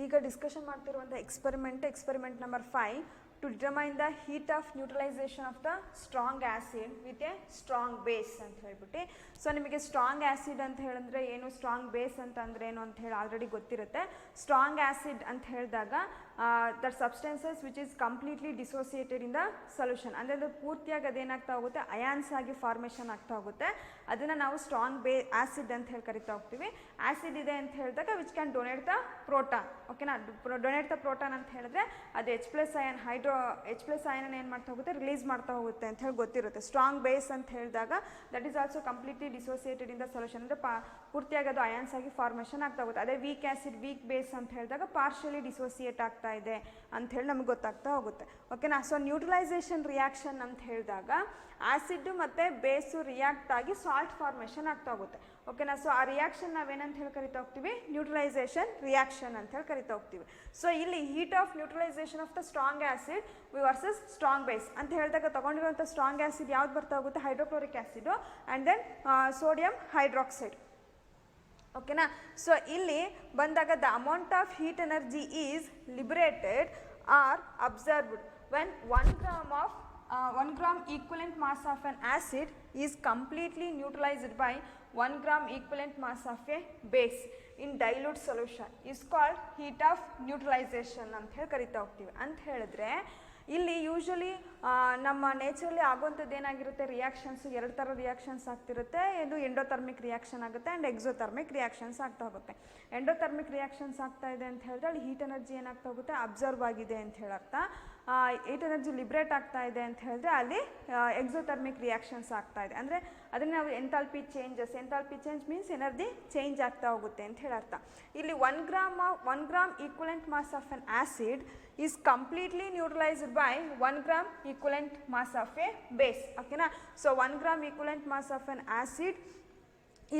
ಈಗ ಡಿಸ್ಕಷನ್ ಮಾಡ್ತಿರುವಂಥ experiment number 5 to determine the heat of neutralization of the strong acid with a strong base ಅಂತ ಹೇಳ್ಬಿಟ್ಟು. So ನಿಮಗೆ strong acid ಅಂತ ಹೇಳಿದ್ರೆ ಏನು, ಸ್ಟ್ರಾಂಗ್ ಬೇಸ್ ಅಂತ ಅಂದರೆ ಏನು ಅಂತ ಹೇಳಿ ಆಲ್ರೆಡಿ ಗೊತ್ತಿರುತ್ತೆ. ಸ್ಟ್ರಾಂಗ್ ಆ್ಯಸಿಡ್ ಅಂತ ಹೇಳಿದಾಗ that substances which is completely dissociated in the solution, ಅಂದರೆ ಅದು ಪೂರ್ತಿಯಾಗಿ ಅದೇನಾಗ್ತಾ ಹೋಗುತ್ತೆ, ಅಯಾನ್ಸ್ ಆಗಿ ಫಾರ್ಮೇಷನ್ ಆಗ್ತಾ ಹೋಗುತ್ತೆ. ಅದನ್ನು ನಾವು ಸ್ಟ್ರಾಂಗ್ ಆ್ಯಸಿಡ್ ಅಂತ ಹೇಳಿ ಕರಿತಾ ಹೋಗ್ತೀವಿ. ಆ್ಯಸಿಡ್ ಇದೆ ಅಂತ ಹೇಳಿದಾಗ which can donate the proton. ಓಕೆನಾ, ಡೊನೇಟ್ ದ ಪ್ರೋಟಾನ್ ಅಂತ ಹೇಳಿದ್ರೆ ಅದು H+ ಅಯಾನ್ H+ ಅಯಾನ್ ಏನು ಮಾಡ್ತಾ ಹೋಗುತ್ತೆ, ರಿಲೀಸ್ ಮಾಡ್ತಾ ಹೋಗುತ್ತೆ ಅಂತ ಹೇಳಿ ಗೊತ್ತಿರುತ್ತೆ. ಸ್ಟ್ರಾಂಗ್ ಬೇಸ್ ಅಂತ ಹೇಳಿದಾಗ that is also completely dissociated in the solution, ಅಂದರೆ ಪೂರ್ತಿಯಾಗಿ ಅದು ಅಯಾನ್ಸ್ ಆಗಿ ಫಾರ್ಮೇಷನ್ ಆಗ್ತಾ ಹೋಗುತ್ತೆ. ಅದೇ ವೀಕ್ ಆ್ಯಸಿಡ್, ವೀಕ್ ಬೇಸ್ ಅಂತ ಹೇಳಿದಾಗ ಪಾರ್ಷಿಯಲಿ ಡಿಸೋಸಿಯೇಟ್ ಆಗ್ತಾ ಇದೆ ಅಂತ ಹೇಳಿ ನಮಗೆ ಗೊತ್ತಾಗ್ತಾ ಹೋಗುತ್ತೆ. ಓಕೆನಾ, ಸೊ ನ್ಯೂಟ್ರಲೈಸೇಷನ್ ರಿಯಾಕ್ಷನ್ ಅಂತ ಹೇಳಿದಾಗ ಆ್ಯಸಿಡ್ ಮತ್ತು ಬೇಸು ರಿಯಾಕ್ಟ್ ಆಗಿ ಸಾಲ್ಟ್ ಫಾರ್ಮೇಷನ್ ಆಗ್ತಾ ಹೋಗುತ್ತೆ. ಓಕೆನಾ, ಸೊ ಆ ರಿಯಾಕ್ಷನ್ ನಾವೇನಂತ ಹೇಳಿ ಕರಿತಾ ಹೋಗ್ತೀವಿ, ನ್ಯೂಟ್ರಲೈಸೇಷನ್ ರಿಯಾಕ್ಷನ್ ಅಂತ ಹೇಳಿ ಕರಿತಾ ಹೋಗ್ತೀವಿ. ಸೊ ಇಲ್ಲಿ heat of neutralization of the strong acid versus strong base ಅಂತ ಹೇಳಿದಾಗ ತಗೊಂಡಿರುವಂಥ ಸ್ಟ್ರಾಂಗ್ ಆ್ಯಸಿಡ್ ಯಾವ್ದು ಬರ್ತಾ ಹೋಗುತ್ತೆ, hydrochloric acid and then sodium hydroxide. ಓಕೆನಾ, ಸೊ ಇಲ್ಲಿ ಬಂದಾಗ the amount of heat energy is liberated or absorbed when 1 gram equivalent mass of an acid is completely neutralized by 1 gram equivalent mass of a base in dilute solution is called heat of neutralization ಅಂತ ಹೇಳಿ ಕರಿತಾ ಹೋಗ್ತೀವಿ. ಅಂತ ಹೇಳಿದ್ರೆ ಇಲ್ಲಿ usually ನಮ್ಮ ನೇಚರಲ್ಲಿ ಆಗುವಂಥದ್ದು ಏನಾಗಿರುತ್ತೆ, ರಿಯಾಕ್ಷನ್ಸ್ ಎರಡು ಥರ ರಿಯಾಕ್ಷನ್ಸ್ ಆಗ್ತಿರುತ್ತೆ. ಇದು ಎಂಡೋಥರ್ಮಿಕ್ ರಿಯಾಕ್ಷನ್ ಆಗುತ್ತೆ ಆ್ಯಂಡ್ ಎಕ್ಸೋಥರ್ಮಿಕ್ ರಿಯಾಕ್ಷನ್ಸ್ ಆಗ್ತಾ ಹೋಗುತ್ತೆ. ಎಂಡೋಥರ್ಮಿಕ್ ರಿಯಾಕ್ಷನ್ಸ್ ಆಗ್ತಾ ಇದೆ ಅಂತ ಹೇಳಿದ್ರೆ ಅಲ್ಲಿ ಹೀಟ್ ಎನರ್ಜಿ ಏನಾಗ್ತಾ ಹೋಗುತ್ತೆ, ಅಬ್ಸರ್ವ್ ಆಗಿದೆ ಅಂತ ಹೇಳರ್ಥ. ಹೀಟ್ ಎನರ್ಜಿ ಲಿಬ್ರೇಟ್ ಆಗ್ತಾ ಇದೆ ಅಂತ ಹೇಳಿದ್ರೆ ಅಲ್ಲಿ ಎಕ್ಸೋಥರ್ಮಿಕ್ ರಿಯಾಕ್ಷನ್ಸ್ ಆಗ್ತಾ ಇದೆ, ಅಂದರೆ ಅದನ್ನು ನಾವು enthalpy change means energy change ಆಗ್ತಾ ಹೋಗುತ್ತೆ ಅಂತ ಹೇಳರ್ಥ. ಇಲ್ಲಿ 1 gram equivalent mass of an acid is completely neutralized by 1 gram equivalent mass of a base. Okay na, so 1 gram equivalent mass of an acid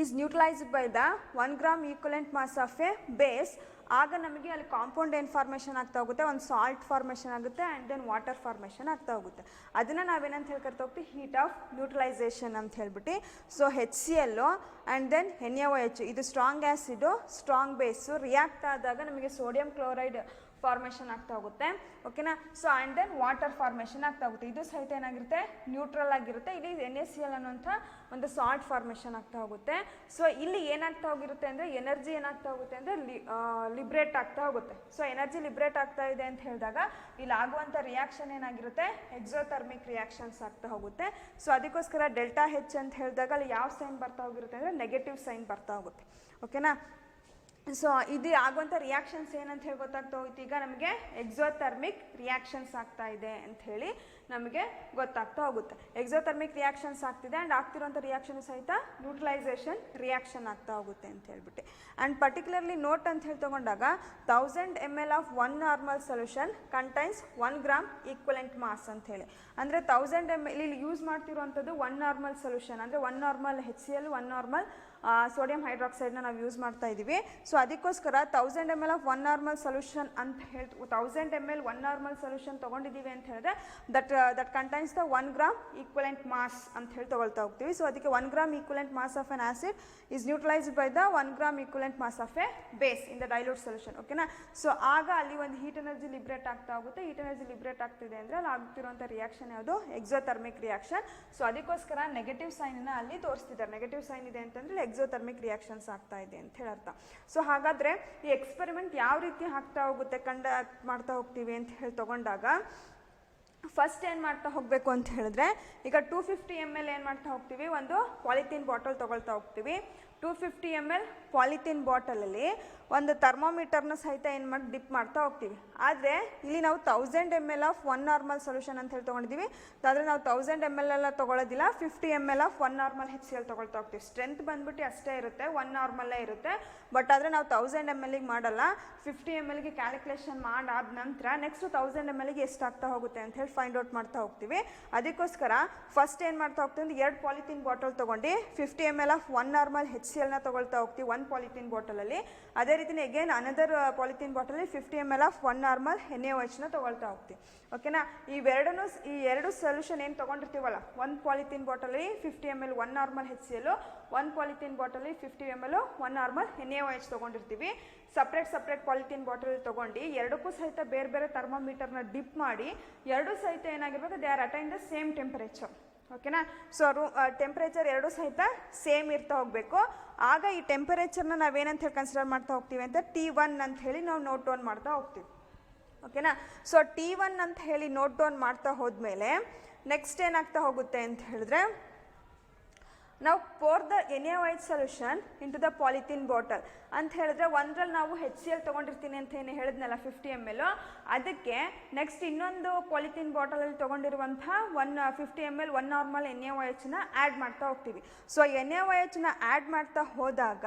is neutralized by the 1 gram equivalent mass of a base. ಆಗ ನಮಗೆ ಅಲ್ಲಿ compound ಏನು formation ಆಗ್ತಾ ಹೋಗುತ್ತೆ, ಒಂದು salt formation ಆಗುತ್ತೆ and then water formation ಆಗ್ತಾ ಹೋಗುತ್ತೆ. ಅದನ್ನು ನಾವೇನಂತ ಹೇಳಿ ಕರಿತಾ ಹೋಗ್ತೀವಿ, ಹೀಟ್ ಆಫ್ ನ್ಯೂಟ್ರಲೈಸೇಷನ್ ಅಂತ ಹೇಳ್ಬಿಟ್ಟು. So HCl and then NaOH ಇದು strong acid, strong base react ಆದಾಗ ನಮಗೆ ಸೋಡಿಯಂ ಕ್ಲೋರೈಡ್ ಫಾರ್ಮೇಷನ್ ಆಗ್ತಾ ಹೋಗುತ್ತೆ. ಓಕೆನಾ, so and then water formation ಆಗ್ತಾ ಹೋಗುತ್ತೆ. ಇದು ಸಹಿತ ಏನಾಗಿರುತ್ತೆ, ನ್ಯೂಟ್ರಲ್ ಆಗಿರುತ್ತೆ. ಇಲ್ಲಿ NaCl ಅನ್ನುವಂಥ ಒಂದು ಸಾಲ್ಟ್ ಫಾರ್ಮೇಷನ್ ಆಗ್ತಾ ಹೋಗುತ್ತೆ. ಸೊ ಇಲ್ಲಿ ಏನಾಗ್ತಾ ಹೋಗಿರುತ್ತೆ ಅಂದರೆ ಎನರ್ಜಿ ಏನಾಗ್ತಾ ಹೋಗುತ್ತೆ ಅಂದರೆ ಲಿಬ್ರೇಟ್ ಆಗ್ತಾ ಹೋಗುತ್ತೆ. ಸೊ ಎನರ್ಜಿ ಲಿಬ್ರೇಟ್ ಆಗ್ತಾ ಇದೆ ಅಂತ ಹೇಳಿದಾಗ ಇಲ್ಲಿ ಆಗುವಂಥ ರಿಯಾಕ್ಷನ್ ಏನಾಗಿರುತ್ತೆ, ಎಕ್ಸೋಥರ್ಮಿಕ್ ರಿಯಾಕ್ಷನ್ಸ್ ಆಗ್ತಾ ಹೋಗುತ್ತೆ. ಸೊ ಅದಕ್ಕೋಸ್ಕರ ΔH ಅಂತ ಹೇಳಿದಾಗ ಅಲ್ಲಿ ಯಾವ ಸೈನ್ ಬರ್ತಾ ಹೋಗಿರುತ್ತೆ ಅಂದರೆ ನೆಗೆಟಿವ್ ಸೈನ್ ಬರ್ತಾ ಹೋಗುತ್ತೆ. ಓಕೆನಾ, ಸೊ ಇದು ಆಗುವಂಥ ರಿಯಾಕ್ಷನ್ಸ್ ಏನಂತ ಹೇಳಿ ಗೊತ್ತಾಗ್ತಾ ಹೋಯ್ತು. ಈಗ ನಮಗೆ ಎಕ್ಸೋಥರ್ಮಿಕ್ ರಿಯಾಕ್ಷನ್ಸ್ ಆಗ್ತಾ ಇದೆ ಅಂತ ಹೇಳಿ ನಮಗೆ ಗೊತ್ತಾಗ್ತಾ ಹೋಗುತ್ತೆ. ಎಕ್ಸೋಥರ್ಮಿಕ್ ರಿಯಾಕ್ಷನ್ಸ್ ಆಗ್ತಿದೆ ಆ್ಯಂಡ್ ಆಗ್ತಿರೋಂಥ ರಿಯಾಕ್ಷನ್ ಸಹಿತ ನ್ಯೂಟ್ರಲೈಸೇಷನ್ ರಿಯಾಕ್ಷನ್ ಆಗ್ತಾ ಹೋಗುತ್ತೆ ಅಂತ ಹೇಳ್ಬಿಟ್ಟು. ಆ್ಯಂಡ್ ಪರ್ಟಿಕ್ಯುಲರ್ಲಿ ನೋಟ್ ಅಂತ ಹೇಳಿ ತೊಗೊಂಡಾಗ 1000 ml of 1 normal solution contains 1 gram equivalent mass ಅಂತ ಹೇಳಿ. ಅಂದರೆ 1000 ml ಇಲ್ಲಿ ಯೂಸ್ ಮಾಡ್ತಿರುವಂಥದ್ದು 1 ನಾರ್ಮಲ್ ಸೊಲ್ಯೂಷನ್, ಅಂದರೆ 1 ನಾರ್ಮಲ್ HCl, 1 ನಾರ್ಮಲ್ ಸೋಡಿಯಂ ಹೈಡ್ರಾಕ್ಸೈಡ್ನ ನಾವು ಯೂಸ್ ಮಾಡ್ತಾ ಇದ್ದೀವಿ. ಸೊ ಅದಕ್ಕೋಸ್ಕರ 1000 ml ಆಫ್ 1 ನಾರ್ಮಲ್ ಸೊಲ್ಯೂಷನ್ ಅಂತ ಹೇಳಿ 1000 ml 1 ನಾರ್ಮಲ್ ಸೊಲ್ಯೂಷನ್ ತೊಗೊಂಡಿದ್ದೀವಿ ಅಂತ ಹೇಳಿದ್ರೆ that contains the 1 gram equivalent mass ಅಂತ ಹೇಳಿ ತೊಗೊಳ್ತಾ ಹೋಗ್ತೀವಿ. ಸೊ ಅದಕ್ಕೆ 1 gram equivalent mass of an acid is neutralized by the 1 gram equivalent mass of a base in the dilute solution. ಓಕೆನಾ, ಸೊ ಆಗ ಅಲ್ಲಿ ಒಂದು ಹೀಟ್ ಎನರ್ಜಿ ಲಿಬ್ರೇಟ್ ಆಗ್ತಾ ಹೋಗುತ್ತೆ. ಹೀಟ್ ಎನರ್ಜಿ ಲಿಬ್ರೇಟ್ ಆಗ್ತಿದೆ ಅಂದರೆ ಅಲ್ಲಿ ಆಗ್ತಿರುವಂಥ ರಿಯಾಕ್ಷನ್ ಯಾವುದು, ಎಕ್ಸೋಥರ್ಮಿಕ್ ರಿಯಾಕ್ಷನ್. ಸೊ ಅದಕ್ಕೋಸ್ಕರ ನೆಗೆಟಿವ್ ಸೈನನ್ನು ಅಲ್ಲಿ ತೋರಿಸ್ತಿದ್ದಾರೆ. ನೆಗೆಟಿವ್ ಸೈನ್ ಇದೆ ಅಂತಂದರೆ ಎಕ್ಸೋಥರ್ಮಿಕ್ ರಿಯಾಕ್ಷನ್ಸ್ ಆಗ್ತಾ ಇದೆ ಅಂತ ಹೇಳಿ ಅರ್ಥ. ಸೊ ಹಾಗಾದರೆ ಈ ಎಕ್ಸ್ಪೆರಿಮೆಂಟ್ ಯಾವ ರೀತಿ ಆಗ್ತಾ ಹೋಗುತ್ತೆ, ಕಂಡಕ್ಟ್ ಮಾಡ್ತಾ ಹೋಗ್ತೀವಿ ಅಂತ ಹೇಳಿ ತೊಗೊಂಡಾಗ ಫಸ್ಟ್ ಏನು ಮಾಡ್ತಾ ಹೋಗಬೇಕು ಅಂತ ಹೇಳಿದ್ರೆ, ಈಗ 250 ml ಏನು ಮಾಡ್ತಾ ಹೋಗ್ತೀವಿ, ಒಂದು ಪಾಲಿಥೀನ್ ಬಾಟಲ್ ತೊಗೊಳ್ತಾ ಹೋಗ್ತೀವಿ. 250 ml ಪಾಲಿಥೀನ್ ಬಾಟಲಲ್ಲಿ ಒಂದು ಥರ್ಮೋಮೀಟರ್ನ ಸಹಿತ ಏನು ಮಾಡಿ ಡಿಪ್ ಮಾಡ್ತಾ ಹೋಗ್ತೀವಿ. ಆದರೆ ಇಲ್ಲಿ ನಾವು 1000 ml ಆಫ್ 1 ನಾರ್ಮಲ್ ಸೊಲ್ಯೂಷನ್ ಅಂತ ಹೇಳಿ ತೊಗೊಂಡಿದ್ದೀವಿ. ಆದರೆ ನಾವು 1000 ml ಎಲ್ಲ ತೊಗೊಳ್ಳೋದಿಲ್ಲ, 50 ml ಆಫ್ 1 ನಾರ್ಮಲ್ HCl ತೊಗೊಳ್ತಾ ಹೋಗ್ತೀವಿ. ಸ್ಟ್ರೆಂತ್ ಬಂದ್ಬಿಟ್ಟು ಅಷ್ಟೇ ಇರುತ್ತೆ, 1 ನಾರ್ಮಲ್ಲೇ ಇರುತ್ತೆ. ಬಟ್ ಆದರೆ ನಾವು 1000 ml ಮಾಡಲ್ಲ, 50 ml ಕ್ಯಾಲ್ಕುಲೇಷನ್ ಮಾಡಾದ ನಂತರ ನೆಕ್ಸ್ಟ್ 1000 ml ಎಷ್ಟಾಗ್ತಾ ಹೋಗುತ್ತೆ ಅಂತ ಹೇಳಿ ಫೈಂಡ್ ಔಟ್ ಮಾಡ್ತಾ ಹೋಗ್ತೀವಿ. ಅದಕ್ಕೋಸ್ಕರ ಫಸ್ಟ್ ಏನು ಮಾಡ್ತಾ ಹೋಗ್ತೀವಿ ಅಂದರೆ 2 ಪಾಲಿಥೀನ್ ಬಾಟಲ್ ತೊಗೊಂಡು 50 ml ಆಫ್ 1 ನಾರ್ಮಲ್ HClನ ತೊಗೊಳ್ತಾ ಹೋಗ್ತೀವಿ 1 ಪಾಲಿಥೀನ್ ಬಾಟಲಲ್ಲಿ. ಅದೇ ಅದೇ ರೀತಿನೇ ಅಗೇನ್ ಅನದರ್ ಪಾಲಿಥೀನ್ ಬಾಟಲಲ್ಲಿ 50 ml ಆಫ್ 1 ನಾರ್ಮಲ್ NaOHನ ತೊಗೊಳ್ತಾ ಹೋಗ್ತೀವಿ. ಓಕೆನಾ, ಈ ಎರಡು ಸೊಲ್ಯೂಷನ್ ಏನು ತೊಗೊಂಡಿರ್ತೀವಲ್ಲ, ಒಂದು ಪಾಲಿಥೀನ್ ಬಾಟಲಲ್ಲಿ 50 ml 1 ನಾರ್ಮಲ್ HCl, ಒಂದು ಪಾಲಿಥೀನ್ ಬಾಟಲಲ್ಲಿ 50 ml 1 ನಾರ್ಮಲ್ NaOH ತೊಗೊಂಡಿರ್ತೀವಿ. ಸಪ್ರೇಟ್ ಪಾಲಿಥೀನ್ ಬಾಟಲ್ ತೊಗೊಂಡು ಎರಡಕ್ಕೂ ಸಹಿತ ಬೇರೆ ಬೇರೆ ಥರ್ಮೋಮೀಟರ್ನ ಡಿಪ್ ಮಾಡಿ ಎರಡೂ ಸಹಿತ ಏನಾಗಿರ್ಬೇಕು, they are attain the same temperature. ಓಕೆನಾ, ಸೊ ಟೆಂಪರೇಚರ್ ಎರಡೂ ಸಹಿತ ಸೇಮ್ ಇರ್ತಾ ಹೋಗಬೇಕು. ಆಗ ಈ ಟೆಂಪರೇಚರ್ನ ನಾವೇನಂತ ಹೇಳಿ ಕನ್ಸಿಡರ್ ಮಾಡ್ತಾ ಹೋಗ್ತೀವಿ ಅಂತ T1 ಅಂತ ಹೇಳಿ ನಾವು ನೋಟ್ ಡೌನ್ ಮಾಡ್ತಾ ಹೋಗ್ತೀವಿ. ಓಕೆನಾ, ಸೊ T1 ಅಂತ ಹೇಳಿ ನೋಟ್ ಡೌನ್ ಮಾಡ್ತಾ ಹೋದ್ಮೇಲೆ ನೆಕ್ಸ್ಟ್ ಏನಾಗ್ತಾ ಹೋಗುತ್ತೆ ಅಂತ ಹೇಳಿದ್ರೆ, ನಾವು pour the NaOH solution into the polythene bottle ಅಂತ ಹೇಳಿದ್ರೆ, ಒಂದ್ರಲ್ಲಿ ನಾವು HCl ತೊಗೊಂಡಿರ್ತೀನಿ ಅಂತ ಏನು ಹೇಳಿದ್ನಲ್ಲ 50 ml, ಅದಕ್ಕೆ ನೆಕ್ಸ್ಟ್ ಇನ್ನೊಂದು ಪಾಲಿಥೀನ್ ಬಾಟಲಲ್ಲಿ ತೊಗೊಂಡಿರುವಂಥ 50 ml 1 ನಾರ್ಮಲ್ NaOHನ ಆ್ಯಡ್ ಮಾಡ್ತಾ ಹೋಗ್ತೀವಿ. ಸೊ NaOHನ ಆ್ಯಡ್ ಮಾಡ್ತಾ ಹೋದಾಗ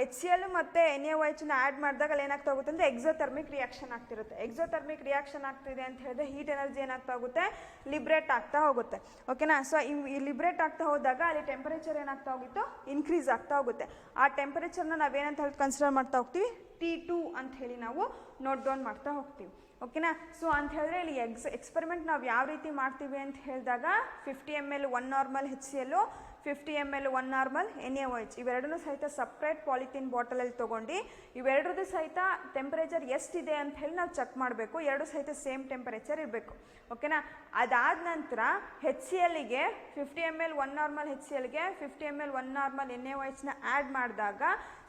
HCl ಮತ್ತು NaOHನ ಆ್ಯಡ್ ಮಾಡಿದಾಗ ಅಲ್ಲಿ ಏನಾಗ್ತಾ ಹೋಗುತ್ತೆ ಅಂದರೆ ಎಕ್ಸೋಥರ್ಮಿಕ್ ರಿಯಾಕ್ಷನ್ ಆಗ್ತಿರುತ್ತೆ. ಎಕ್ಸೋಥರ್ಮಿಕ್ ರಿಯಾಕ್ಷನ್ ಆಗ್ತಿದೆ ಅಂತ ಹೇಳಿದ್ರೆ ಹೀಟ್ ಎನರ್ಜಿ ಏನಾಗ್ತಾ ಹೋಗುತ್ತೆ, ಲಿಬ್ರೇಟ್ ಆಗ್ತಾ ಹೋಗುತ್ತೆ. ಓಕೆನಾ, ಸೊ ಈ ಲಿಬ್ರೇಟ್ ಆಗ್ತಾ ಹೋದಾಗ ಅಲ್ಲಿ ಟೆಂಪರೇಚರ್ ಏನಾಗ್ತಾ ಹೋಗಿತ್ತು, ಇನ್ಕ್ರೀಸ್ ಆಗ್ತಾ ಹೋಗುತ್ತೆ. ಆ ಟೆಂಪರೇಚರ್ನ ನಾವೇನಂತ ಹೇಳಿ ಕನ್ಸಿಡರ್ ಮಾಡ್ತಾ ಹೋಗ್ತೀವಿ, T2 ಅಂತ ಹೇಳಿ ನಾವು ನೋಟ್ ಡೌನ್ ಮಾಡ್ತಾ ಹೋಗ್ತೀವಿ. ಓಕೆನಾ, ಸೊ ಅಂತ ಹೇಳಿದ್ರೆ ಇಲ್ಲಿ ಎಕ್ಸ್ಪೆರಿಮೆಂಟ್ ನಾವು ಯಾವ ರೀತಿ ಮಾಡ್ತೀವಿ ಅಂತ ಹೇಳಿದಾಗ 50 ml 1 normal HCl, 50 ml 1 normal NaOH ಇವೆರಡನ್ನೂ ಸಹಿತ ಸಪ್ರೇಟ್ ಪಾಲಿಥೀನ್ ಬಾಟಲಲ್ಲಿ ತೊಗೊಂಡು ಇವೆರಡರದ್ದು ಸಹಿತ ಟೆಂಪರೇಚರ್ ಎಷ್ಟಿದೆ ಅಂತ ಹೇಳಿ ನಾವು ಚೆಕ್ ಮಾಡಬೇಕು. ಎರಡು ಸಹಿತ ಸೇಮ್ ಟೆಂಪರೇಚರ್ ಇರಬೇಕು. ಓಕೆನಾ, ಅದಾದ ನಂತರ HClಗೆ 50 ml 1 ನಾರ್ಮಲ್ HClಗೆ 50 ml 1 ನಾರ್ಮಲ್ NaOHನ ಆ್ಯಡ್ ಮಾಡಿದಾಗ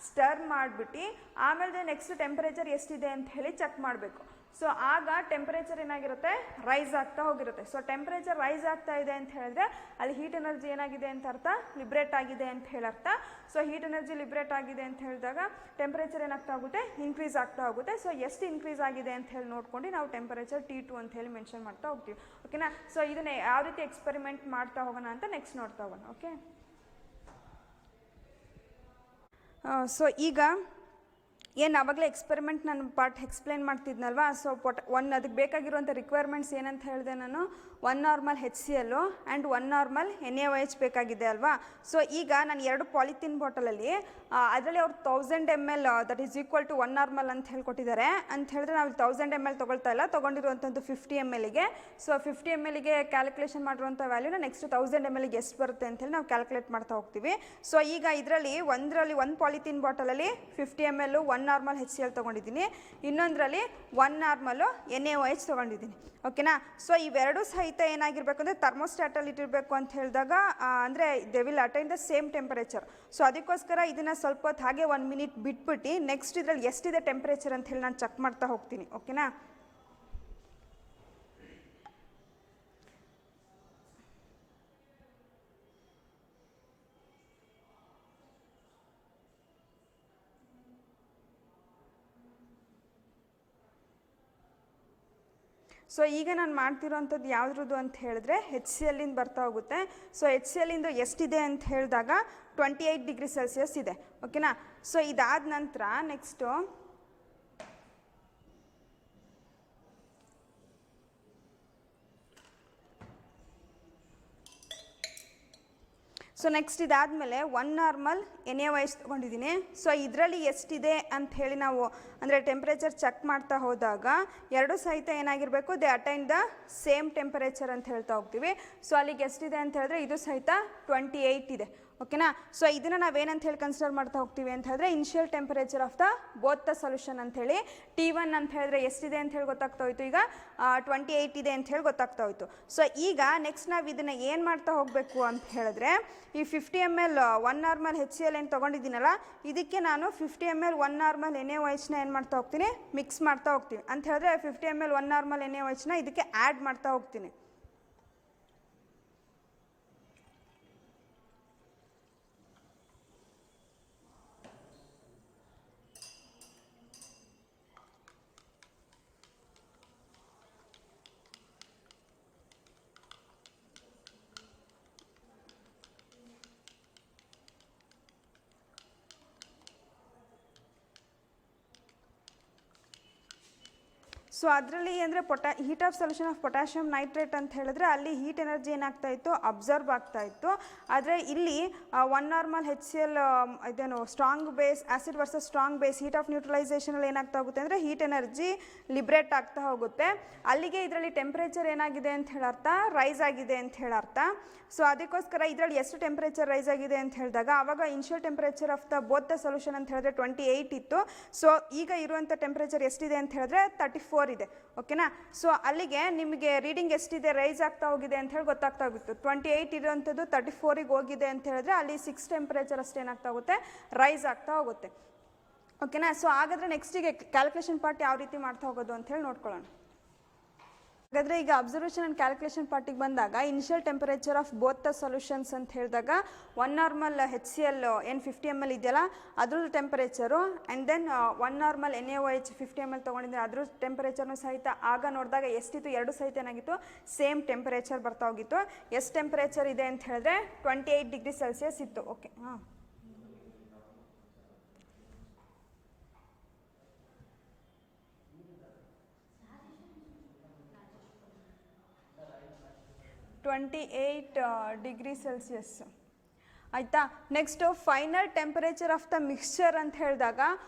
ಸ್ಟರ್ ಮಾಡಿಬಿಟ್ಟು ಆಮೇಲೆ ನೆಕ್ಸ್ಟ್ ಟೆಂಪರೇಚರ್ ಎಷ್ಟಿದೆ ಅಂತ ಹೇಳಿ ಚೆಕ್ ಮಾಡಬೇಕು. ಸೊ ಆಗ ಟೆಂಪರೇಚರ್ ಏನಾಗಿರುತ್ತೆ, ರೈಸ್ ಆಗ್ತಾ ಹೋಗಿರುತ್ತೆ. ಸೊ ಟೆಂಪರೇಚರ್ ರೈಸ್ ಆಗ್ತಾ ಇದೆ ಅಂತ ಹೇಳಿದ್ರೆ ಅಲ್ಲಿ ಹೀಟ್ ಎನರ್ಜಿ ಏನಾಗಿದೆ ಅಂತ ಅರ್ಥ, ಲಿಬ್ರೇಟ್ ಆಗಿದೆ ಅಂತ ಹೇಳರ್ಥ. ಸೊ ಹೀಟ್ ಎನರ್ಜಿ ಲಿಬ್ರೇಟ್ ಆಗಿದೆ ಅಂತ ಹೇಳಿದಾಗ ಟೆಂಪರೇಚರ್ ಏನಾಗ್ತಾ ಹೋಗುತ್ತೆ, ಇನ್ಕ್ರೀಸ್ ಆಗ್ತಾ ಹೋಗುತ್ತೆ. ಸೊ ಎಷ್ಟು ಇನ್ಕ್ರೀಸ್ ಆಗಿದೆ ಅಂತ ಹೇಳಿ ನೋಡ್ಕೊಂಡು ನಾವು ಟೆಂಪರೇಚರ್ T2 ಅಂತ ಹೇಳಿ ಮೆನ್ಷನ್ ಮಾಡ್ತಾ ಹೋಗ್ತೀವಿ. ಓಕೆನಾ, ಸೊ ಇದನ್ನ ಯಾವ ರೀತಿ ಎಕ್ಸ್ಪೆರಿಮೆಂಟ್ ಮಾಡ್ತಾ ಹೋಗೋಣ ಅಂತ ನೆಕ್ಸ್ಟ್ ನೋಡ್ತಾ ಹೋಗೋಣ. ಓಕೆ, ಸೊ ಈಗ ಏನು ಆವಾಗಲೇ ಎಕ್ಸ್ಪೆರಿಮೆಂಟ್ ನಾನು ಪಾರ್ಟ್ ಎಕ್ಸ್ಪ್ಲೇನ್ ಮಾಡ್ತಿದ್ನಲ್ವಾ, ಸೊ ಅದಕ್ಕೆ ಬೇಕಾಗಿರುವಂಥ ರಿಕ್ವೈರ್ಮೆಂಟ್ಸ್ ಏನಂತ ಹೇಳಿದೆ ನಾನು, 1 normal HCl and 1 normal NaOH ಬೇಕಾಗಿದೆ ಅಲ್ವಾ. ಸೊ ಈಗ ನಾನು ಎರಡು ಪಾಲಿಥೀನ್ ಬಾಟಲಲ್ಲಿ ಅದರಲ್ಲಿ ಅವ್ರು 1000 ml that is equal to 1 normal ಅಂತ ಹೇಳ್ಕೊಟ್ಟಿದ್ದಾರೆ. ಅಂತ ಹೇಳಿದ್ರೆ ನಾವು 1000 ml ತೊಗೊಳ್ತಾ ಇಲ್ಲ, ತೊಗೊಂಡಿರುವಂಥದ್ದು 50 mlಗೆ. ಸೊ 50 mlಗೆ ಕ್ಯಾಲ್ಕುಲೇಷನ್ ಮಾಡಿರುವಂಥ ವ್ಯಾಲ್ಯೂನ ನೆಕ್ಸ್ಟ್ 1000 mlಗೆ ಎಷ್ಟು ಬರುತ್ತೆ ಅಂತೇಳಿ ನಾವು ಕ್ಯಾಲ್ಕುಲೇಟ್ ಮಾಡ್ತಾ ಹೋಗ್ತೀವಿ. ಸೊ ಈಗ ಇದರಲ್ಲಿ ಒಂದು ಪಾಲಿಥೀನ್ ಬಾಟಲಲ್ಲಿ 50 ml 1 ನಾರ್ಮಲ್ HCl ತೊಗೊಂಡಿದ್ದೀನಿ, ಇನ್ನೊಂದರಲ್ಲಿ 1 ನಾರ್ಮಲು NaOH ತೊಗೊಂಡಿದ್ದೀನಿ. ಓಕೆನಾ, ಸೊ ಇವೆರಡೂ ಸಹಿತ ಏನಾಗಿರಬೇಕು ಅಂದರೆ ಥರ್ಮೋಸ್ಟ್ಯಾಟಲ್ಲಿ ಇಟ್ಟಿರಬೇಕು ಅಂತ ಹೇಳಿದಾಗ, ಅಂದರೆ they will attain the same temperature. So ಅದಕ್ಕೋಸ್ಕರ ಇದನ್ನು ಸ್ವಲ್ಪ ಹೊತ್ತು ಹಾಗೆ 1 ಮಿನಿಟ್ ಬಿಟ್ಬಿಟ್ಟು ನೆಕ್ಸ್ಟ್ ಇದರಲ್ಲಿ ಎಷ್ಟಿದೆ ಟೆಂಪರೇಚರ್ ಅಂತ ಹೇಳಿ ನಾನು ಚೆಕ್ ಮಾಡ್ತಾ ಹೋಗ್ತೀನಿ. ಓಕೆನಾ, ಸೊ ಈಗ ನಾನು ಮಾಡ್ತಿರೋಂಥದ್ದು ಯಾವುದ್ರದ್ದು ಅಂತ ಹೇಳಿದ್ರೆ HClಯಿಂದ ಬರ್ತಾ ಹೋಗುತ್ತೆ. ಸೊ HClಯಿಂದ ಎಷ್ಟಿದೆ ಅಂತ ಹೇಳಿದಾಗ 28 ಡಿಗ್ರಿ ಸೆಲ್ಸಿಯಸ್ ಇದೆ. ಓಕೆನಾ, ಸೊ ಇದಾದ ನಂತರ ನೆಕ್ಸ್ಟು ಸೊ ನೆಕ್ಸ್ಟ್ ಇದಾದಮೇಲೆ 1 ನಾರ್ಮಲ್ NaOH ತೊಗೊಂಡಿದ್ದೀನಿ. ಸೊ ಇದರಲ್ಲಿ ಎಷ್ಟಿದೆ ಅಂತ ಹೇಳಿ ನಾವು ಅಂದರೆ ಟೆಂಪ್ರೇಚರ್ ಚೆಕ್ ಮಾಡ್ತಾ ಹೋದಾಗ ಎರಡು ಸಹಿತ ಏನಾಗಿರಬೇಕು, they attain the same temperature ಅಂತ ಹೇಳ್ತಾ ಹೋಗ್ತೀವಿ. ಸೊ ಅಲ್ಲಿಗೆ ಎಷ್ಟಿದೆ ಅಂತ ಹೇಳಿದ್ರೆ ಇದು ಸಹಿತ 28 ಇದೆ. ಓಕೆನಾ, ಸೊ ಇದನ್ನು ನಾವೇನಂತ ಹೇಳಿ ಕನ್ಸಿಡರ್ ಮಾಡ್ತಾ ಹೋಗ್ತೀವಿ ಅಂತ ಹೇಳಿದ್ರೆ initial temperature of both the solution ಅಂತ ಹೇಳಿ. T1 ಅಂತ ಹೇಳಿದ್ರೆ ಎಷ್ಟಿದೆ ಅಂತ ಹೇಳಿ ಗೊತ್ತಾಗ್ತಾ ಹೋಯ್ತು, ಈಗ 28 ಇದೆ ಅಂತ ಹೇಳಿ ಗೊತ್ತಾಗ್ತಾ ಹೋಯ್ತು. ಸೊ ಈಗ ನೆಕ್ಸ್ಟ್ ನಾವು ಇದನ್ನು ಏನು ಮಾಡ್ತಾ ಹೋಗಬೇಕು ಅಂತ ಹೇಳಿದ್ರೆ, ಈ 50 ml 1 ನಾರ್ಮಲ್ HCl ಏನು ತೊಗೊಂಡಿದ್ದೀನಲ್ಲ, ಇದಕ್ಕೆ ನಾನು 50 ml 1 ನಾರ್ಮಲ್ NaOHನ ಏನು ಮಾಡ್ತಾ ಹೋಗ್ತೀನಿ, ಮಿಕ್ಸ್ ಮಾಡ್ತಾ ಹೋಗ್ತೀನಿ. ಅಂತ ಹೇಳಿದ್ರೆ 50 ml 1 ನಾರ್ಮಲ್ NaOHನ ಇದಕ್ಕೆ ಆ್ಯಡ್ ಮಾಡ್ತಾ ಹೋಗ್ತೀನಿ. ಸೊ ಅದರಲ್ಲಿ ಅಂದರೆ heat of solution of potassium nitrate ಅಂತ ಹೇಳಿದ್ರೆ ಅಲ್ಲಿ ಹೀಟ್ ಎನರ್ಜಿ ಏನಾಗ್ತಾ ಇತ್ತು, ಅಬ್ಸರ್ವ್ ಆಗ್ತಾ ಇತ್ತು. ಆದರೆ ಇಲ್ಲಿ 1 ನಾರ್ಮಲ್ HCl ಇದೇನು strong base acid versus strong base heat of ನ್ಯೂಟ್ರಲೈಸೇಷನಲ್ಲಿ ಏನಾಗ್ತಾ ಹೋಗುತ್ತೆ ಅಂದರೆ ಹೀಟ್ ಎನರ್ಜಿ ಲಿಬ್ರೇಟ್ ಆಗ್ತಾ ಹೋಗುತ್ತೆ. ಅಲ್ಲಿಗೆ ಇದರಲ್ಲಿ ಟೆಂಪ್ರೇಚರ್ ಏನಾಗಿದೆ ಅಂತ ಹೇಳರ್ಥ, ರೈಸ್ ಆಗಿದೆ ಅಂತ ಹೇಳರ್ಥ. ಸೊ ಅದಕ್ಕೋಸ್ಕರ ಇದರಲ್ಲಿ ಎಷ್ಟು ಟೆಂಪ್ರೇಚರ್ ರೈಸ್ ಆಗಿದೆ ಅಂತ ಹೇಳಿದಾಗ ಆವಾಗ initial temperature of both the solution ಅಂತ ಹೇಳಿದ್ರೆ 28 ಇತ್ತು. ಸೊ ಈಗ ಇರುವಂಥ ಟೆಂಪ್ರೇಚರ್ ಎಷ್ಟಿದೆ ಅಂತ ಹೇಳಿದ್ರೆ 34 ಇದೆ. ಓಕೆನಾ. ಸೊ ಅಲ್ಲಿಗೆ ನಿಮಗೆ ರೀಡಿಂಗ್ ಎಷ್ಟಿದೆ, ರೈಸ್ ಆಗ್ತಾ ಹೋಗಿದೆ ಅಂತ ಹೇಳಿ ಗೊತ್ತಾಗ್ತಾ ಹೋಗಿತ್ತು. 28 ಇರುವಂಥದ್ದು 34ಗೆ ಹೋಗಿದೆ ಅಂತ ಹೇಳಿದ್ರೆ ಅಲ್ಲಿ 6 ಟೆಂಪ್ರೇಚರ್ ಅಷ್ಟು ಏನಾಗ್ತಾ ಹೋಗುತ್ತೆ, ರೈಸ್ ಆಗ್ತಾ ಹೋಗುತ್ತೆ. ಓಕೆನಾ. ಸೊ ಹಾಗಾದರೆ ನೆಕ್ಸ್ಟಿಗೆ ಕ್ಯಾಲ್ಕುಲೇಷನ್ ಪಾರ್ಟ್ ಯಾವ ರೀತಿ ಮಾಡ್ತಾ ಹೋಗೋದು ಅಂತ ಹೇಳಿ ನೋಡ್ಕೊಳ್ಳೋಣ. ಹಾಗಾದರೆ ಈಗ ಅಬ್ಸರ್ವೇಷನ್ ಆ್ಯಂಡ್ ಕ್ಯಾಲ್ಕುಲೇಷನ್ ಪಾರ್ಟಿಗೆ ಬಂದಾಗ initial temperature of both the solutions ಅಂತ ಹೇಳಿದಾಗ 1 ನಾರ್ಮಲ್ HCl ಏನು 50 ml ಇದೆಯಲ್ಲ ಅದ್ರದ್ದು temperature and then 1 normal NaOH 50 ml ತೊಗೊಂಡಿದ್ರೆ ಅದ್ರ ಟೆಂಪರೇಚರ್ನು ಸಹಿತ ಆಗ ನೋಡಿದಾಗ ಎಷ್ಟಿತ್ತು, ಎರಡು ಸಹಿತ ಏನಾಗಿತ್ತು, ಸೇಮ್ ಟೆಂಪರೇಚರ್ ಬರ್ತಾ ಹೋಗಿತ್ತು. ಎಷ್ಟು ಟೆಂಪರೇಚರ್ ಇದೆ ಅಂತ ಹೇಳಿದ್ರೆ 28 ಡಿಗ್ರಿ ಸೆಲ್ಸಿಯಸ್ ಇತ್ತು. ಓಕೆ. ಹಾಂ, 28 ಡಿಗ್ರಿ ಸೆಲ್ಸಿಯಸ್ ಆಯಿತಾ. Next final temperature of the mixture ಅಂತ ಹೇಳಿದಾಗ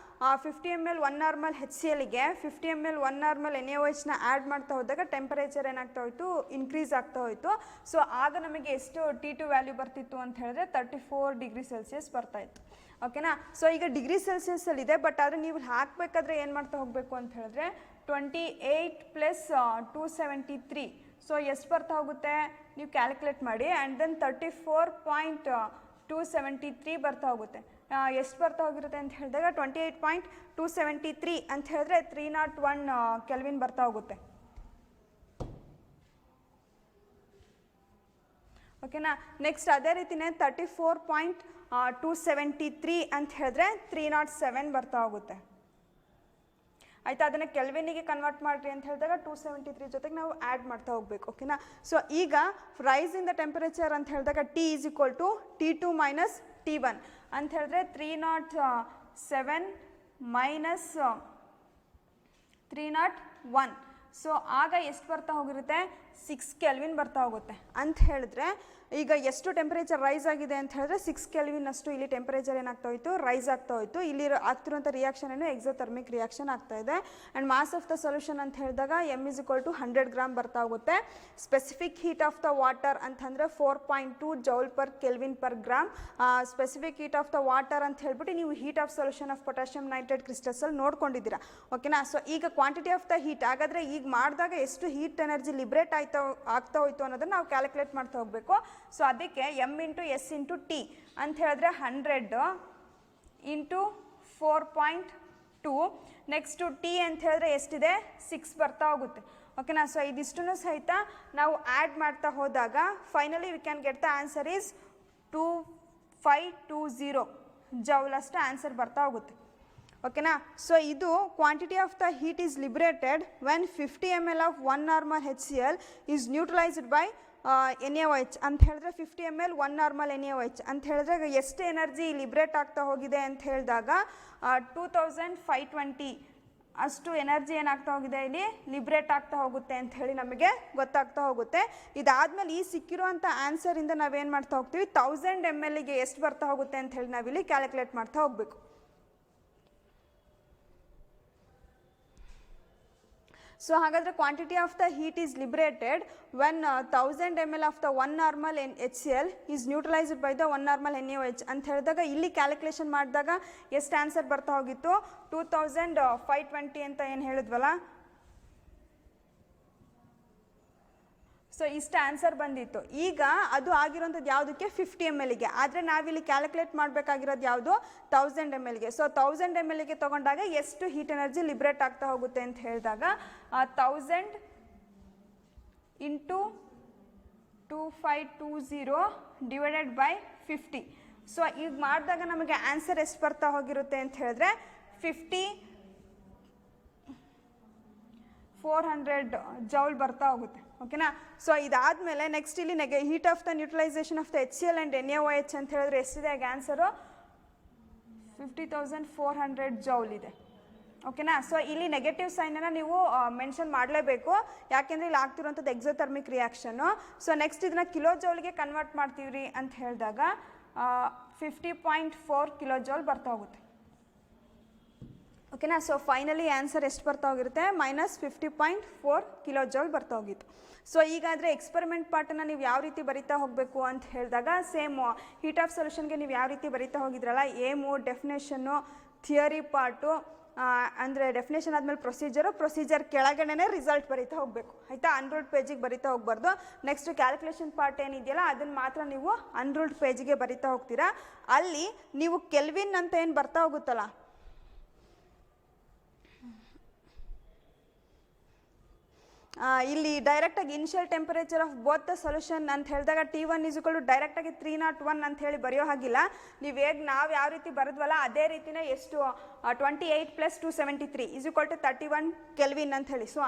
50 ml 1 ನಾರ್ಮಲ್ HClಗೆ 50 ml 1 ನಾರ್ಮಲ್ NaOHನ ಆ್ಯಡ್ ಮಾಡ್ತಾ ಹೋದಾಗ ಟೆಂಪರೇಚರ್ ಏನಾಗ್ತಾ ಹೋಯಿತು, ಇನ್ಕ್ರೀಸ್ ಆಗ್ತಾ ಹೋಯಿತು. ಸೊ ಆಗ ನಮಗೆ ಎಷ್ಟು T2 ವ್ಯಾಲ್ಯೂ ಬರ್ತಿತ್ತು ಅಂತ ಹೇಳಿದ್ರೆ 34 ಡಿಗ್ರಿ ಸೆಲ್ಸಿಯಸ್ ಬರ್ತಾಯಿತ್ತು. ಓಕೆನಾ. ಸೊ ಈಗ ಡಿಗ್ರಿ ಸೆಲ್ಸಿಯಸ್ಸಲ್ಲಿದೆ, ಬಟ್ ಆದರೆ ನೀವು ಹಾಕಬೇಕಾದ್ರೆ ಏನು ಮಾಡ್ತಾ ಹೋಗಬೇಕು ಅಂತ ಹೇಳಿದ್ರೆ 28 + 273. ಸೊ ಎಷ್ಟು ಬರ್ತಾ ಹೋಗುತ್ತೆ ನೀವು ಕ್ಯಾಲ್ಕುಲೇಟ್ ಮಾಡಿ. ಆ್ಯಂಡ್ ದೆನ್ 34.273 ಬರ್ತಾ ಹೋಗುತ್ತೆ. ಎಷ್ಟು ಬರ್ತಾ ಹೋಗಿರುತ್ತೆ ಅಂತ ಹೇಳಿದಾಗ 28.273 ಅಂತ ಹೇಳಿದ್ರೆ 301 ಕೆಲ್ವಿನ್ ಬರ್ತಾ ಹೋಗುತ್ತೆ. ಓಕೆನಾ. ನೆಕ್ಸ್ಟ್ ಅದೇ ರೀತಿಯೇ 34.273 ಅಂತ ಹೇಳಿದ್ರೆ 307 ಬರ್ತಾ ಹೋಗುತ್ತೆ. ಆಯಿತಾ. ಅದನ್ನು ಕೆಲ್ವಿನಿಗೆ ಕನ್ವರ್ಟ್ ಮಾಡಿರಿ ಅಂತ ಹೇಳಿದಾಗ 273 ಜೊತೆಗೆ ನಾವು ಆ್ಯಡ್ ಮಾಡ್ತಾ ಹೋಗ್ಬೇಕು. ಓಕೆನಾ. ಸೊ ಈಗ ರೈಸ್ ಇನ್ ದ ಟೆಂಪರೇಚರ್ ಅಂತ ಹೇಳಿದಾಗ T = T2 - T1 ಅಂತ ಹೇಳಿದ್ರೆ 307 - 301. ಸೊ ಆಗ ಎಷ್ಟು ಬರ್ತಾ ಹೋಗಿರುತ್ತೆ, 6 ಕೆಲ್ವಿನ್ ಬರ್ತಾ ಹೋಗುತ್ತೆ. ಅಂತ ಹೇಳಿದ್ರೆ ಈಗ ಎಷ್ಟು ಟೆಂಪರೇಚರ್ ರೈಸ್ ಆಗಿದೆ ಅಂತ ಹೇಳಿದ್ರೆ 6 ಕೆಲ್ವಿನ್ ಅಷ್ಟು ಇಲ್ಲಿ ಟೆಂಪರೇಚರ್ ಏನಾಗ್ತಾ ಹೋಯಿತು, ರೈಸ್ ಆಗ್ತಾ ಹೋಯಿತು. ಇಲ್ಲಿ ಆಗ್ತಿರುವಂಥ ರಿಯಾಕ್ಷನ್ ಏನು, ಎಕ್ಸೋಥರ್ಮಿಕ್ ರಿಯಾಕ್ಷನ್ ಆಗ್ತಾ ಇದೆ. And mass of the solution ಅಂತ ಹೇಳಿದಾಗ M = 100 ಗ್ರಾಮ್ ಬರ್ತಾ ಹೋಗುತ್ತೆ. Specific heat of the water ಅಂತಂದರೆ 4.2 J/Kelvin/g. Specific heat of the water ಅಂತ ಹೇಳ್ಬಿಟ್ಟು ನೀವು heat of solution of potassium nitrate ಕ್ರಿಸ್ಟಲ್ಸಲ್ಲಿ ನೋಡ್ಕೊಂಡಿದ್ದೀರಾ. ಓಕೆನಾ. ಸೊ ಈಗ ಕ್ವಾಂಟಿಟಿ ಆಫ್ ದ ಹೀಟ್, ಹಾಗಾದರೆ ಈಗ ಮಾಡಿದಾಗ ಎಷ್ಟು ಹೀಟ್ ಎನರ್ಜಿ ಲಿಬ್ರೇಟ್ ಆಗ್ತಾ ಹೋಯಿತು ಅನ್ನೋದನ್ನು ನಾವು ಕ್ಯಾಲ್ಕುಲೇಟ್ ಮಾಡ್ತಾ ಹೋಗಬೇಕು. ಸೊ ಅದಕ್ಕೆ M × S × T ಅಂತ ಹೇಳಿದ್ರೆ 100 × 4.2. ನೆಕ್ಸ್ಟು T ಅಂತ ಹೇಳಿದ್ರೆ ಎಷ್ಟಿದೆ, 6 ಬರ್ತಾ ಹೋಗುತ್ತೆ. ಓಕೆನಾ. ಸೊ ಇದಿಷ್ಟನ್ನು ಸಹಿತ ನಾವು ಆ್ಯಡ್ ಮಾಡ್ತಾ ಹೋದಾಗ finally we can get the answer is 2520 joule ಅಷ್ಟು ಆನ್ಸರ್ ಬರ್ತಾ ಹೋಗುತ್ತೆ. ಓಕೆನಾ. ಸೊ ಇದು quantity of the heat is liberated when 50 ml of 1 normal HCl is neutralized by NaOH ಅಂತ ಹೇಳಿದ್ರೆ 50 ml 1 ನಾರ್ಮಲ್ NaOH ಅಂತ ಹೇಳಿದ್ರೆ ಎಷ್ಟು ಎನರ್ಜಿ ಲಿಬ್ರೇಟ್ ಆಗ್ತಾ ಹೋಗಿದೆ ಅಂತ ಹೇಳಿದಾಗ 2520 ಅಷ್ಟು ಎನರ್ಜಿ ಏನಾಗ್ತಾ ಹೋಗಿದೆ, ಇಲ್ಲಿ ಲಿಬ್ರೇಟ್ ಆಗ್ತಾ ಹೋಗುತ್ತೆ ಅಂತ ಹೇಳಿ ನಮಗೆ ಗೊತ್ತಾಗ್ತಾ ಹೋಗುತ್ತೆ. ಇದಾದಮೇಲೆ ಈ ಸಿಕ್ಕಿರುವಂಥ ಆನ್ಸರಿಂದ ನಾವೇನು ಮಾಡ್ತಾ ಹೋಗ್ತೀವಿ, 1000 mlಗೆ ಎಷ್ಟು ಬರ್ತಾ ಹೋಗುತ್ತೆ ಅಂತ ಹೇಳಿ ನಾವಿಲ್ಲಿ ಕ್ಯಾಲ್ಕುಲೇಟ್ ಮಾಡ್ತಾ ಹೋಗಬೇಕು. ಸೊ ಹಾಗಾದರೆ quantity of the heat is liberated when 1000 ml of the 1 normal HCl is neutralized by the 1 normal NaOH ಅಂತ ಹೇಳಿದಾಗ ಇಲ್ಲಿ ಕ್ಯಾಲ್ಕುಲೇಷನ್ ಮಾಡಿದಾಗ ಎಷ್ಟು ಆನ್ಸರ್ ಬರ್ತಾ ಹೋಗಿತ್ತು, 2520 ಅಂತ ಏನು ಹೇಳಿದ್ವಲ್ಲ. ಸೊ ಇಷ್ಟು ಆನ್ಸರ್ ಬಂದಿತ್ತು. ಈಗ ಅದು ಆಗಿರೋಂಥದ್ದು ಯಾವುದಕ್ಕೆ, 50 mlಗೆ. ಆದರೆ ನಾವಿಲ್ಲಿ ಕ್ಯಾಲ್ಕುಲೇಟ್ ಮಾಡಬೇಕಾಗಿರೋದು ಯಾವುದು, 1000 mlಗೆ. ಸೊ 1000 mlಗೆ ತೊಗೊಂಡಾಗ ಎಷ್ಟು ಹೀಟ್ ಎನರ್ಜಿ ಲಿಬ್ರೇಟ್ ಆಗ್ತಾ ಹೋಗುತ್ತೆ ಅಂತ ಹೇಳಿದಾಗ 1000 × 2520 ಡಿವೈಡೆಡ್ ಬೈ 50. ಸೊ ಈಗ ಮಾಡಿದಾಗ ನಮಗೆ ಆನ್ಸರ್ ಎಷ್ಟು ಬರ್ತಾ ಹೋಗಿರುತ್ತೆ ಅಂತ ಹೇಳಿದ್ರೆ 5400 ಜೌಲ್ ಬರ್ತಾ ಹೋಗುತ್ತೆ. ಓಕೆನಾ. ಸೊ ಇದಾದಮೇಲೆ ನೆಕ್ಸ್ಟ್ ಇಲ್ಲಿ heat of the neutralisation of the HCl and NaOH ಅಂತ ಹೇಳಿದ್ರೆ ಎಷ್ಟಿದೆ ಆಗ ಆನ್ಸರು 50400 ಜೌಲ್ ಇದೆ. ಓಕೆನಾ. ಸೊ ಇಲ್ಲಿ ನೆಗೆಟಿವ್ ಸೈನನ್ನು ನೀವು ಮೆನ್ಷನ್ ಮಾಡಲೇಬೇಕು, ಯಾಕೆಂದರೆ ಇಲ್ಲಿ ಆಗ್ತಿರುವಂಥದ್ದು ಎಕ್ಸೋಥರ್ಮಿಕ್ ರಿಯಾಕ್ಷನ್ನು. ಸೊ ನೆಕ್ಸ್ಟ್ ಇದನ್ನ ಕಿಲೋ ಜೌಲ್ಗೆ ಕನ್ವರ್ಟ್ ಮಾಡ್ತೀವ್ರಿ ಅಂತ ಹೇಳಿದಾಗ 50.4 ಕಿಲೋ ಜೌಲ್ ಬರ್ತಾ ಹೋಗುತ್ತೆ. ಓಕೆನಾ. ಸೊ ಫೈನಲಿ ಆನ್ಸರ್ ಎಷ್ಟು ಬರ್ತಾ ಹೋಗಿರುತ್ತೆ, -50.4 ಕಿಲೋ ಜೌಲ್ ಬರ್ತಾ ಹೋಗಿತ್ತು. ಸೊ ಈಗಾದರೆ ಎಕ್ಸ್ಪೆರಿಮೆಂಟ್ ಪಾರ್ಟನ್ನು ನೀವು ಯಾವ ರೀತಿ ಬರಿತಾ ಹೋಗಬೇಕು ಅಂತ ಹೇಳಿದಾಗ ಸೇಮ್ ಹೀಟ್ ಆಫ್ ಸೊಲ್ಯೂಷನ್ಗೆ ನೀವು ಯಾವ ರೀತಿ ಬರಿತಾ ಹೋಗಿದ್ರಲ್ಲ, ಏಮು, ಡೆಫಿನೇಷನ್ನು, ಥಿಯರಿ ಪಾರ್ಟು, ಅಂದರೆ ಡೆಫಿನೇಷನ್ ಆದಮೇಲೆ ಪ್ರೊಸೀಜರ್ ಕೆಳಗಡೆ ರಿಸಲ್ಟ್ ಬರಿತಾ ಹೋಗಬೇಕು ಆಯಿತಾ. ಅನ್ರೂಲ್ಡ್ ಪೇಜಿಗೆ ಬರಿತಾ ಹೋಗ್ಬಾರ್ದು. ನೆಕ್ಸ್ಟ್ ಕ್ಯಾಲ್ಕುಲೇಷನ್ ಪಾರ್ಟ್ ಏನಿದೆಯಲ್ಲ ಅದನ್ನು ಮಾತ್ರ ನೀವು ಅನ್ರೂಲ್ಡ್ ಪೇಜಿಗೆ ಬರಿತಾ ಹೋಗ್ತೀರಾ. ಅಲ್ಲಿ ನೀವು ಕೆಲ್ವಿನ್ ಅಂತ ಏನು ಬರ್ತಾ ಹೋಗುತ್ತಲ್ಲ, ಇಲ್ಲಿ ಡೈರೆಕ್ಟಾಗಿ initial temperature of both the solution ಅಂತ ಹೇಳಿದಾಗ T1 = ಡೈರೆಕ್ಟಾಗಿ 301 ಅಂತ ಹೇಳಿ ಬರೆಯೋ ಹಾಗಿಲ್ಲ. ನೀವು ನಾವು ಯಾವ ರೀತಿ ಬರೆದ್ವಲ್ಲ ಅದೇ ರೀತಿನೇ ಎಷ್ಟು 28 + 273 = 31 ಕೆಲ್ವಿನ್ ಅಂತ ಹೇಳಿ. ಸೊ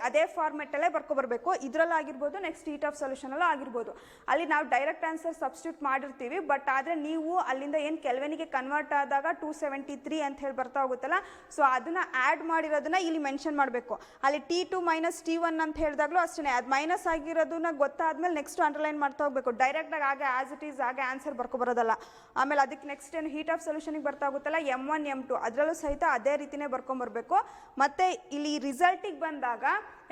ಅದೇ ಫಾರ್ಮೆಟಲ್ಲೇ ಬರ್ಕೊಬರ್ಬೇಕು. ಇದರಲ್ಲಾಗಿರ್ಬೋದು, ನೆಕ್ಸ್ಟ್ ಹೀಟ್ ಆಫ್ ಸೊಲ್ಯೂಷನಲ್ಲೂ ಆಗಿರ್ಬೋದು. ಅಲ್ಲಿ ನಾವು ಡೈರೆಕ್ಟ್ ಆನ್ಸರ್ ಸಬ್ಸ್ಟಿಟ್ಯೂಟ್ ಮಾಡಿರ್ತೀವಿ, ಬಟ್ ಆದರೆ ನೀವು ಅಲ್ಲಿಂದ ಏನು ಕೆಲ್ವಿನಿಗೆ ಕನ್ವರ್ಟ್ ಆದಾಗ 273 ಅಂತ ಹೇಳಿ ಬರ್ತಾ ಹೋಗುತ್ತಲ್ಲ, ಸೊ ಅದನ್ನು ಆ್ಯಡ್ ಮಾಡಿರೋದನ್ನ ಇಲ್ಲಿ ಮೆನ್ಷನ್ ಮಾಡಬೇಕು. ಅಲ್ಲಿ T2 - T1 ಅಂತ ಹೇಳಿದಾಗಲೂ ಅಷ್ಟೇ, ಅದು ಮೈನಸ್ ಆಗಿರೋದನ್ನ ಗೊತ್ತಾದ್ಮೇಲೆ ನೆಕ್ಸ್ಟ್ ಅಂಡರ್ಲೈನ್ ಮಾಡ್ತಾ ಹೋಗಬೇಕು. ಡೈರೆಕ್ಟಾಗಿ ಆಗ ಆ್ಯಸ್ ಇಟ್ ಈಸ್ ಆಗ ಆನ್ಸರ್ ಬರ್ಕೊಬರೋದಲ್ಲ. ಆಮೇಲೆ ಅದಕ್ಕೆ ನೆಕ್ಸ್ಟ್ ಏನು ಹೀಟ್ ಆಫ್ ಸೊಲ್ಯೂಷನಿಗೆ ಬರ್ತಾ ಹೋಗುತ್ತಲ್ಲ, M1 M2 ಅದರಲ್ಲೂ ಸಹಿತ ಅದೇ ರೀತಿನೇ ಬರ್ಕೊಂಬರ್ಬೇಕು. ಮತ್ತು ಇಲ್ಲಿ ರಿಸಲ್ಟಿಗೆ ಬಂದಾಗ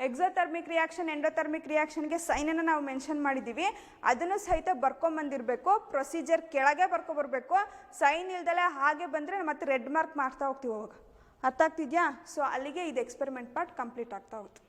ಎಕ್ಸೋಥರ್ಮಿಕ್ ರಿಯಾಕ್ಷನ್, ಎಂಡೋಥರ್ಮಿಕ್ ರಿಯಾಕ್ಷನ್ಗೆ ಸೈನನ್ನು ನಾವು ಮೆನ್ಷನ್ ಮಾಡಿದ್ದೀವಿ, ಅದನ್ನು ಸಹಿತ ಬರ್ಕೊಂಬಂದಿರಬೇಕು. ಪ್ರೊಸೀಜರ್ ಕೆಳಗೆ ಬರ್ಕೊಬರ್ಬೇಕು. ಸೈನ್ ಇಲ್ದಲೆ ಹಾಗೆ ಬಂದರೆ ಮತ್ತೆ ರೆಡ್ ಮಾರ್ಕ್ ಮಾಡ್ತಾ ಹೋಗ್ತೀವಿ ಅವಾಗ. ಅರ್ಥ ಆಗ್ತಿದೆಯಾ? ಸೊ ಅಲ್ಲಿಗೆ ಇದು ಎಕ್ಸ್ಪೆರಿಮೆಂಟ್ ಪಾರ್ಟ್ ಕಂಪ್ಲೀಟ್ ಆಗ್ತಾ ಹೋಗುತ್ತೆ.